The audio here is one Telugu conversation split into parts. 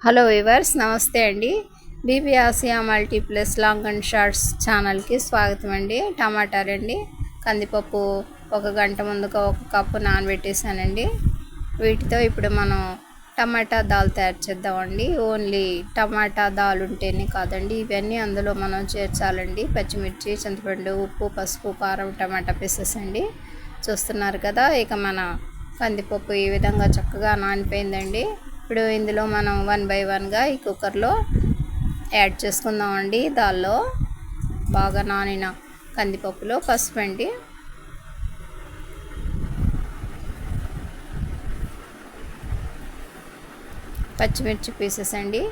హలో వ్యూవర్స్, నమస్తే అండి. BB Asia multiplus long and shorts ఛానల్కి స్వాగతం అండి. టమాటా రండి, కందిపప్పు ఒక గంట ముందుగా ఒక కప్పు నానబెట్టేసానండి. వీటితో ఇప్పుడు మనం టమాటా దాల్ తయారు చేద్దామండి. ఓన్లీ టమాటా దాల్ ఉంటేనే కాదండి, ఇవన్నీ అందులో మనం చేర్చాలండి. పచ్చిమిర్చి, చింతపండు, ఉప్పు, పసుపు, కారం, టమాటా పీసెస్ అండి. చూస్తున్నారు కదా. ఇక మన కందిపప్పు ఈ విధంగా చక్కగా నానిపోయిందండి. ఇప్పుడు ఇందులో మనం 1 by 1గా ఈ కుక్కర్లో యాడ్ చేసుకుందామండి. దానిలో బాగా నానిన కందిపప్పులో పసుపు అండి, పచ్చిమిర్చి పీసెస్ అండి,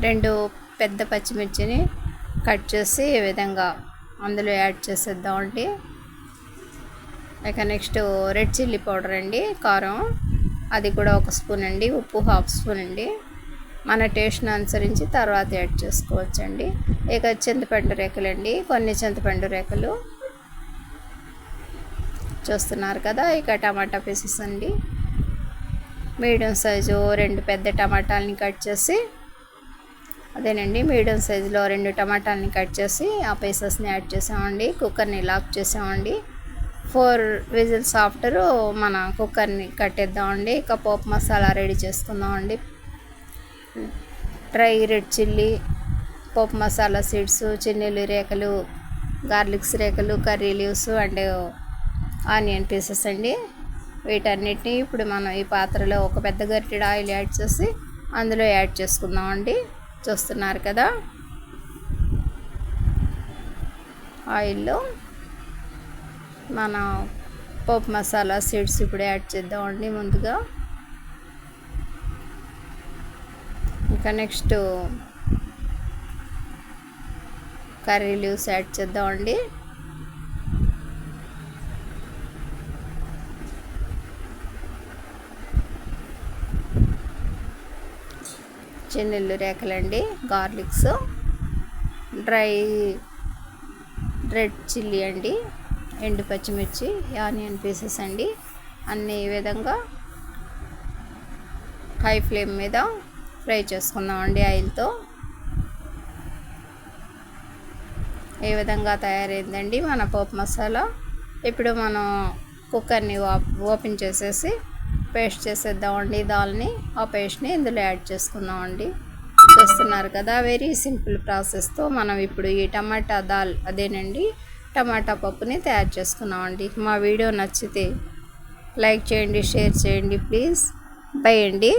2 పెద్ద పచ్చిమిర్చిని కట్ చేసి ఈ విధంగా అందులో యాడ్ చేసేద్దామండి. ఇక నెక్స్ట్ రెడ్ చిల్లీ పౌడర్ అండి, కారం అది కూడా 1 స్పూన్ అండి, ఉప్పు 1/2 స్పూన్ అండి. మన టేస్ట్ని అనుసరించి తర్వాత యాడ్ చేసుకోవచ్చండి. ఇక చింతపండు రేకులండి, కొన్ని చింతపండు రేకులు చూస్తున్నారు కదా. ఇక టమాటా పీసెస్ అండి, మీడియం సైజు 2 పెద్ద టమాటాలని కట్ చేసి, మీడియం సైజులో 2 టమాటాలని కట్ చేసి ఆ పీసెస్ని యాడ్ చేసామండి. కుక్కర్ని లాక్ చేసామండి. 4 విజిల్స్ ఆఫ్టర్ మన కుక్కర్ని కట్టేద్దామండి. ఇక పోపు మసాలా రెడీ చేసుకుందామండి. డ్రై రెడ్ చిల్లీ, పోపు మసాలా సీడ్స్, చిన్నీలు రేఖలు, గార్లిక్స్ రేఖలు, curry leaves and onion pieces అండి. వీటన్నిటిని ఇప్పుడు మనం ఈ పాత్రలో ఒక పెద్ద గరిటెడు ఆయిల్ యాడ్ చేసి అందులో యాడ్ చేసుకుందామండి. చూస్తున్నారు కదా. ఆయిల్లో మన పోపు మసాలా సీడ్స్ ఇప్పుడు యాడ్ చేద్దామండి ముందుగా. ఇంకా నెక్స్ట్ కర్రీ లీవ్స్ యాడ్ చేద్దామండి. చిన్నెల్లు రేఖలండి, గార్లిక్స్, డ్రై రెడ్ చిల్లీ అండి, ఎండు పచ్చిమిర్చి, ఆనియన్ పీసెస్ అండి. అన్నీ ఈ విధంగా హై ఫ్లేమ్ మీద ఫ్రై చేసుకుందామండి ఆయిల్తో. ఈ విధంగా తయారైందండి మన పోపు మసాలా. ఇప్పుడు మనం కుక్కర్ని ఓపెన్ చేసేసి పేస్ట్ చేసేద్దామండి దాల్ని. ఆ పేస్ట్ని ఇందులో యాడ్ చేసుకుందామండి. చూస్తున్నారు కదా, వెరీ సింపుల్ ప్రాసెస్తో మనం ఇప్పుడు ఈ టమాటా దాల్ టమాటా పప్పుని తయారు చేసుకున్నామండి. మా వీడియో నచ్చితే లైక్ చేయండి, షేర్ చేయండి ప్లీజ్. బై అండి.